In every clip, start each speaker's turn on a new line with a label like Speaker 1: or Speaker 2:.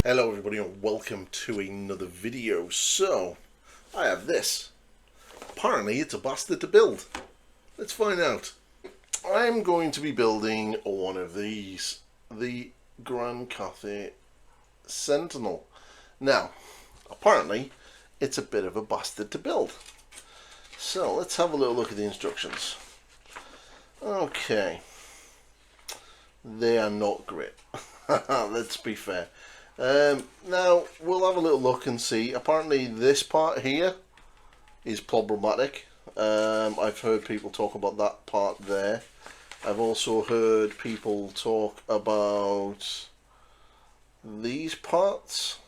Speaker 1: Hello everybody and welcome to another video. So, I have this. Apparently it's a bastard to build. Let's find out. I'm going to be building one of these. The Grand Cathay Sentinel. Now, apparently it's a bit of a bastard to build. So, let's have a little look at the instructions. Okay. They are not great. Let's be fair. Now we'll have a little look and see. Apparently this part here is problematic. I've heard people talk about that part there. I've also heard people talk about these parts,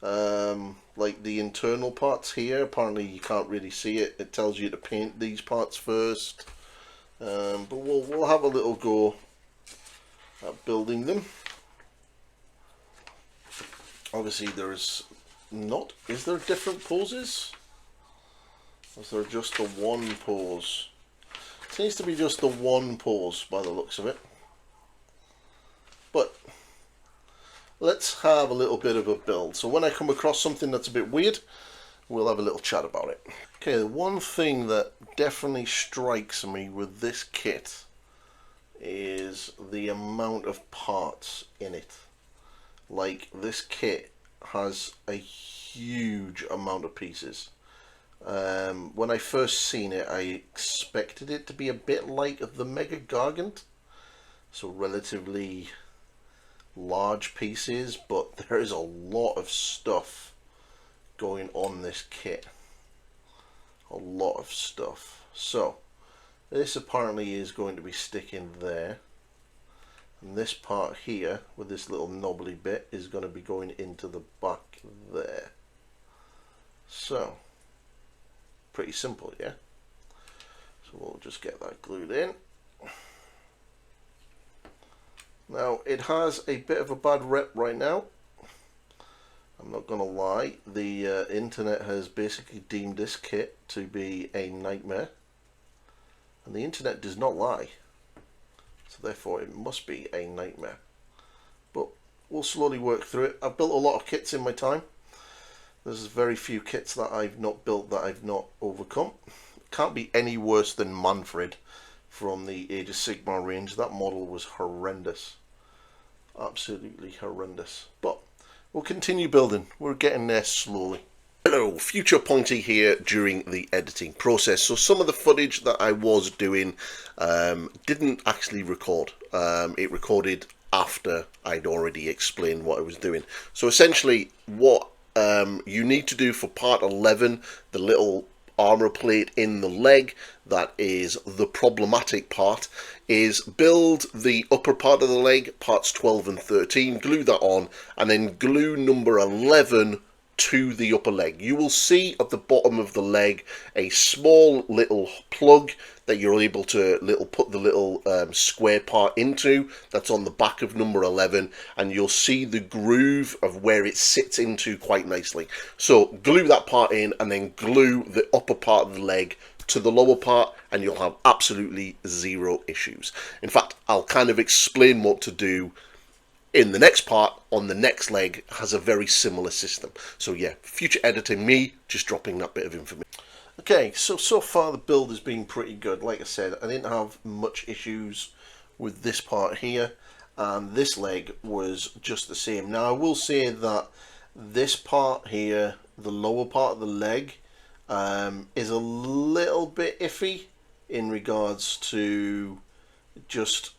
Speaker 1: like the internal parts here. Apparently you can't really see it. It tells you to paint these parts first, but we'll have a little go at building them. Obviously there's not, is there different poses? Or is there just the one pose? It seems to be just the one pose by the looks of it. But let's have a little bit of a build. So when I come across something that's a bit weird, we'll have a little chat about it. Okay, the one thing that definitely strikes me with this kit is the amount of parts in it. Like, this kit has a huge amount of pieces. When I first seen it, I expected it to be a bit like the Mega Gargant, so relatively large pieces, but there is a lot of stuff going on this kit. A lot of stuff. So this apparently is going to be sticking there. And this part here, with this little knobbly bit, is going to be going into the back there. So, pretty simple, yeah? So we'll just get that glued in. Now, it has a bit of a bad rep right now. I'm not going to lie. The internet has basically deemed this kit to be a nightmare. And the internet does not lie. So therefore it must be a nightmare. But we'll slowly work through it. I've built a lot of kits in my time. There's very few kits that I've not built that I've not overcome. It can't be any worse than Manfred from the Age of Sigmar range. That model was horrendous. Absolutely horrendous. But we'll continue building. We're getting there slowly. Hello, Future Pointy here during the editing process. So some of the footage that I was doing didn't actually record. It recorded after I'd already explained what I was doing. So essentially what you need to do for part 11, the little armor plate in the leg, that is the problematic part, is build the upper part of the leg, parts 12 and 13, glue that on, and then glue number 11 to the upper leg. You will see at the bottom of the leg a small little plug that you're able to put the little square part into. That's on the back of number 11, and you'll see the groove of where it sits into quite nicely. So glue that part in and then glue the upper part of the leg to the lower part, and you'll have absolutely zero issues. In fact, I'll kind of explain what to do in the next part. On the next leg has a very similar system. So yeah, future editing, me just dropping that bit of information. Okay, so far the build has been pretty good. Like I said, I didn't have much issues with this part here, and this leg was just the same. Now I will say that this part here, the lower part of the leg, is a little bit iffy in regards to just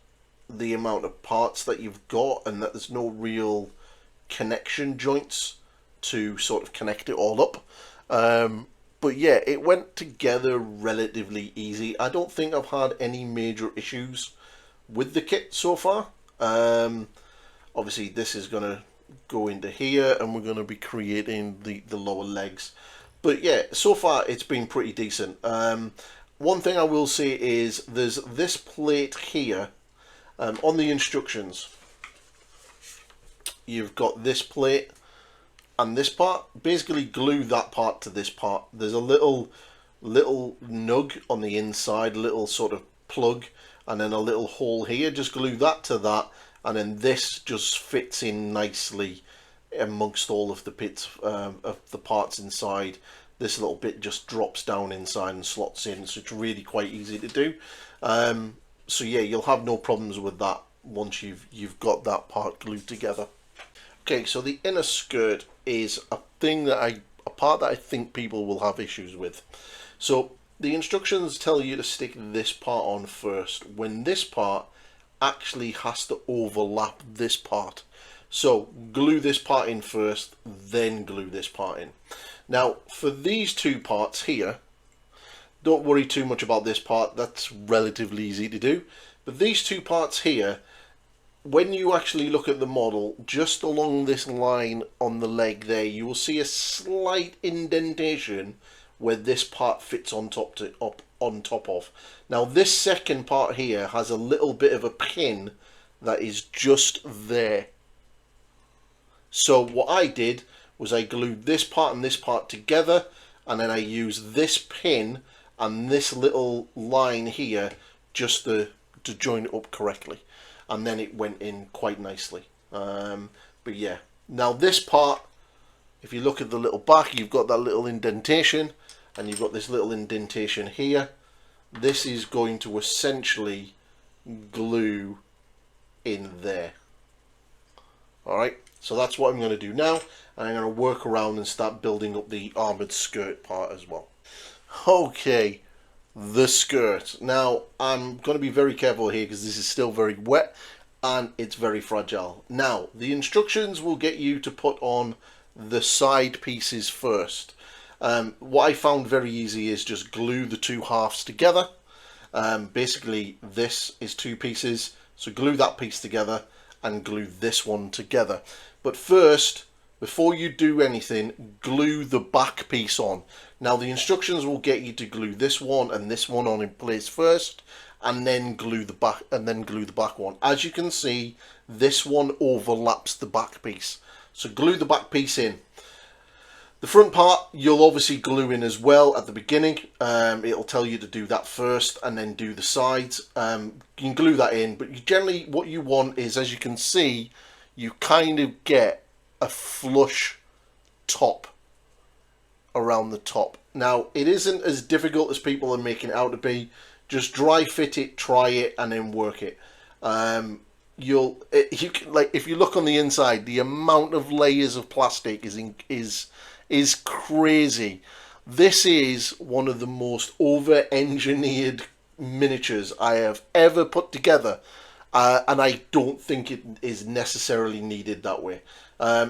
Speaker 1: the amount of parts that you've got, and that there's no real connection joints to sort of connect it all up. But yeah, it went together relatively easy. I don't think I've had any major issues with the kit so far. Obviously this is going to go into here, and we're going to be creating the lower legs. But yeah, so far it's been pretty decent. One thing I will say is there's this plate here. On the instructions, you've got this plate and this part. Basically glue that part to this part. There's a little nug on the inside, little sort of plug, and then a little hole here. Just glue that to that, and then this just fits in nicely amongst all of the bits of the parts inside. This little bit just drops down inside and slots in, so it's really quite easy to do. So yeah, you'll have no problems with that once you've got that part glued together. Okay, so the inner skirt is a part that I think people will have issues with. So the instructions tell you to stick this part on first, when this part actually has to overlap this part. So glue this part in first, then glue this part in. Now for these two parts here, don't worry too much about this part, that's relatively easy to do. But these two parts here, when you actually look at the model, just along this line on the leg there, you will see a slight indentation where this part fits on top of. Now this second part here has a little bit of a pin that is just there. So what I did was I glued this part and this part together, and then I used this pin and this little line here just to join it up correctly, and then it went in quite nicely. But yeah, now this part, if you look at the little back, you've got that little indentation, and you've got this little indentation here. This is going to essentially glue in there. Alright, so that's what I'm going to do now, and I'm going to work around and start building up the armoured skirt part as well. Okay, the skirt. Now I'm going to be very careful here because this is still very wet and it's very fragile. Now the instructions will get you to put on the side pieces first. What I found very easy is just glue the two halves together. Basically this is two pieces, so glue that piece together and glue this one together. But first, before you do anything, glue the back piece on. Now the instructions will get you to glue this one and this one on in place first, and then glue the back one. As you can see, this one overlaps the back piece, so glue the back piece in. The front part you'll obviously glue in as well at the beginning. It'll tell you to do that first and then do the sides. You can glue that in, but generally what you want is, as you can see, you kind of get a flush top around the top. Now it isn't as difficult as people are making it out to be. Just dry fit it, try it, and then work it. If you look on the inside, the amount of layers of plastic is crazy. This is one of the most over-engineered miniatures I have ever put together, and I don't think it is necessarily needed that way.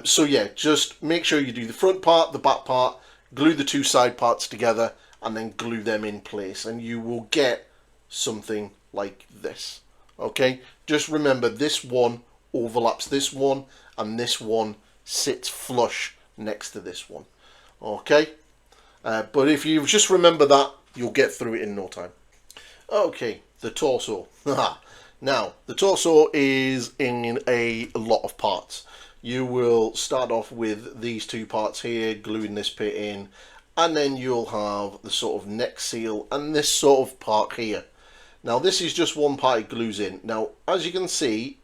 Speaker 1: So yeah, just make sure you do the front part, the back part, glue the two side parts together, and then glue them in place, and you will get something like this. Okay, just remember this one overlaps this one, and this one sits flush next to this one. Okay, but if you just remember that, you'll get through it in no time. Okay, the torso. Now the torso is in a lot of parts. You will start off with these two parts here, gluing this bit in, and then you'll have the sort of neck seal and this sort of part here. Now this is just one part it glues in. Now as you can see,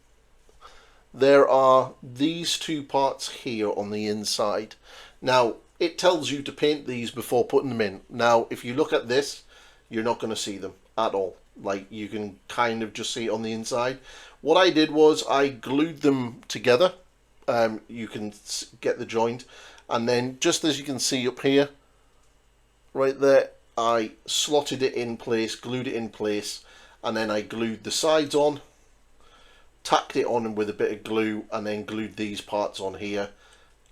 Speaker 1: there are these two parts here on the inside. Now it tells you to paint these before putting them in. Now if you look at this, you're not going to see them at all. Like, you can kind of just see it on the inside. What I did was I glued them together. You can get the joint, and then just as you can see up here, right there, I slotted it in place, glued it in place, and then I glued the sides on, tacked it on with a bit of glue, and then glued these parts on here,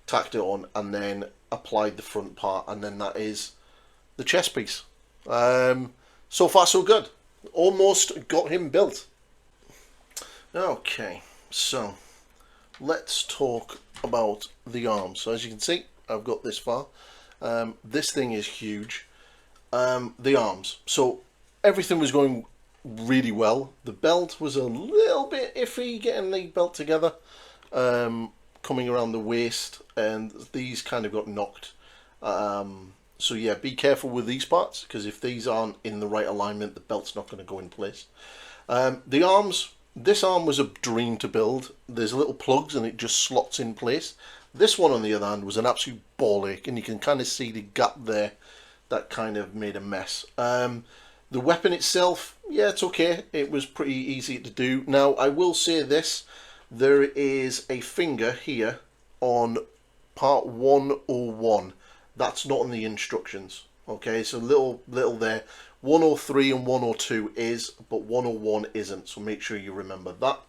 Speaker 1: tacked it on, and then applied the front part, and then that is the chest piece. So far so good. Almost got him built. Okay, so let's talk about the arms. So as you can see, I've got this far. This thing is huge. The arms. So everything was going really well. The belt was a little bit iffy getting the belt together, coming around the waist, and these kind of got knocked. So yeah, be careful with these parts, because if these aren't in the right alignment, the belt's not going to go in place. The arms, this arm was a dream to build. There's little plugs and it just slots in place. This one on the other hand was an absolute ball ache, and you can kind of see the gap there that kind of made a mess. The weapon itself, yeah, it's okay. It was pretty easy to do. Now, I will say this. There is a finger here on part 101. That's not in the instructions. Okay, so little there. 103 and 102 is, but 101 isn't. So make sure you remember that.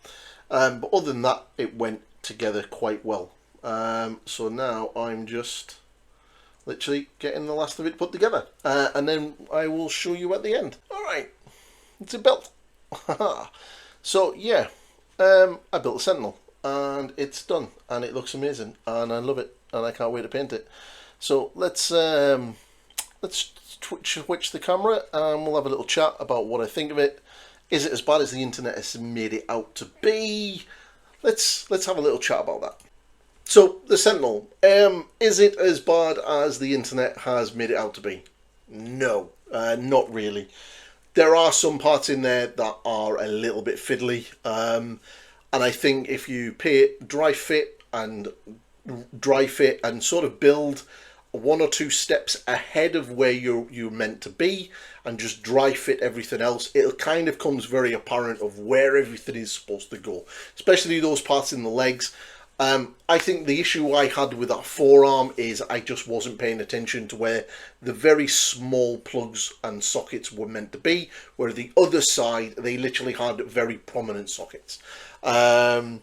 Speaker 1: But other than that, it went together quite well. So now I'm just literally getting the last of it put together, and then I will show you at the end. Alright, it's a built. So yeah, I built a Sentinel and it's done and it looks amazing and I love it and I can't wait to paint it. So let's switch the camera and we'll have a little chat about what I think of it. Is it as bad as the internet has made it out to be? Let's have a little chat about that. So, the Sentinel, is it as bad as the internet has made it out to be? No, not really. There are some parts in there that are a little bit fiddly, and I think if you dry fit and sort of build one or two steps ahead of where you're meant to be and just dry fit everything else, it kind of comes very apparent of where everything is supposed to go, especially those parts in the legs. I think the issue I had with that forearm is I just wasn't paying attention to where the very small plugs and sockets were meant to be, where the other side, they literally had very prominent sockets. So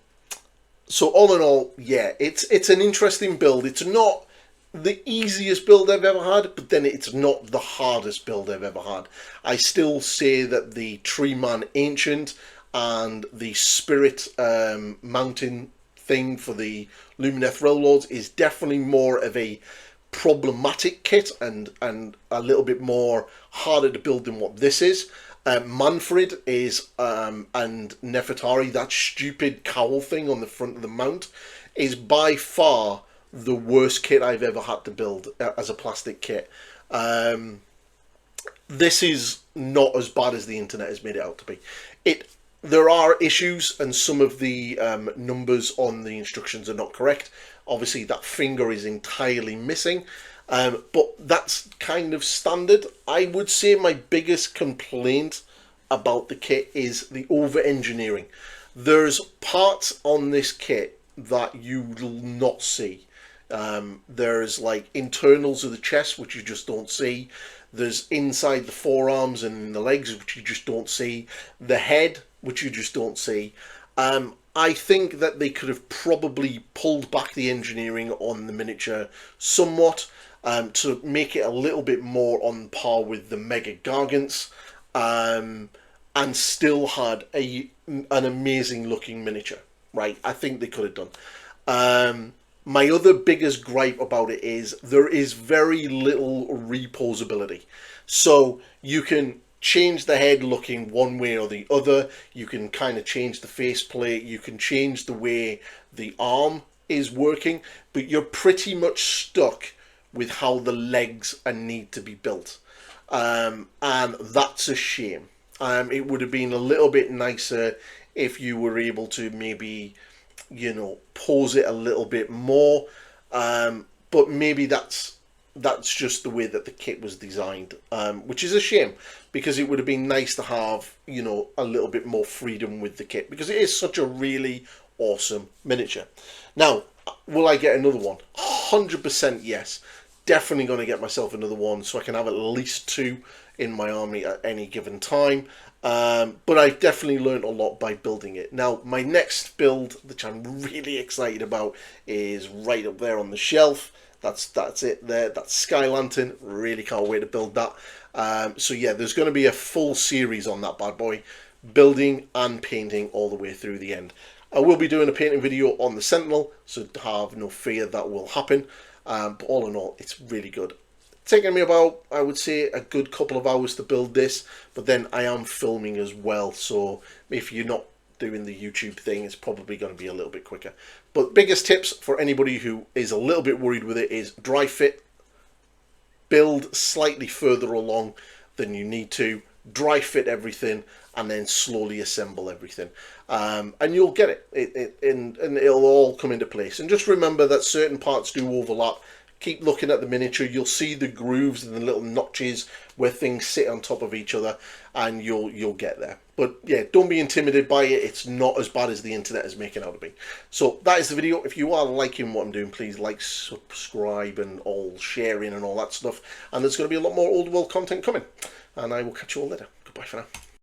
Speaker 1: all in all, yeah, it's an interesting build. It's not the easiest build I've ever had, but then it's not the hardest build I've ever had. I still say that the Tree Man Ancient and the Spirit Mountain thing for the Lumineth Railroads is definitely more of a problematic kit and a little bit more harder to build than what this is. Manfred is and Nefertari, that stupid cowl thing on the front of the mount, is by far the worst kit I've ever had to build as a plastic kit. This is not as bad as the internet has made it out to be. There are issues and some of the numbers on the instructions are not correct. Obviously that finger is entirely missing, but that's kind of standard. I would say my biggest complaint about the kit is the over-engineering. There's parts on this kit that you will not see. There's like internals of the chest which you just don't see. There's inside the forearms and the legs which you just don't see. The head which you just don't see. I think that they could have probably pulled back the engineering on the miniature somewhat to make it a little bit more on par with the Mega Gargants, and still had an amazing looking miniature. Right, I think they could have done. My other biggest gripe about it is there is very little reposability. So you can change the head looking one way or the other. You can kind of change the faceplate. You can change the way the arm is working, but you're pretty much stuck with how the legs need to be built. And that's a shame. It would have been a little bit nicer if you were able to maybe, you know, pose it a little bit more. But maybe that's just the way that the kit was designed, which is a shame, because it would have been nice to have, you know, a little bit more freedom with the kit, because it is such a really awesome miniature. Now, will I get another one? 100% yes. Definitely going to get myself another one so I can have at least two in my army at any given time. But I've definitely learned a lot by building it. Now, my next build, which I'm really excited about, is right up there on the shelf. That's it there. That's Sky Lantern. Really can't wait to build that. So yeah, there's going to be a full series on that bad boy, building and painting all the way through the end. I will be doing a painting video on the Sentinel, so have no fear that will happen. But all in all, it's really good. Taking me about, I would say, a good couple of hours to build this, but then I am filming as well, so if you're not doing the YouTube thing, it's probably going to be a little bit quicker. But biggest tips for anybody who is a little bit worried with it is dry fit, build slightly further along than you need to, dry fit everything, and then slowly assemble everything. And you'll get it, and it'll all come into place. And just remember that certain parts do overlap. Keep looking at the miniature. You'll see the grooves and the little notches where things sit on top of each other, and you'll get there. But yeah, don't be intimidated by it. It's not as bad as the internet is making out to be. So that is the video. If you are liking what I'm doing, please like, subscribe, and all sharing and all that stuff. And there's going to be a lot more old world content coming. And I will catch you all later. Goodbye for now.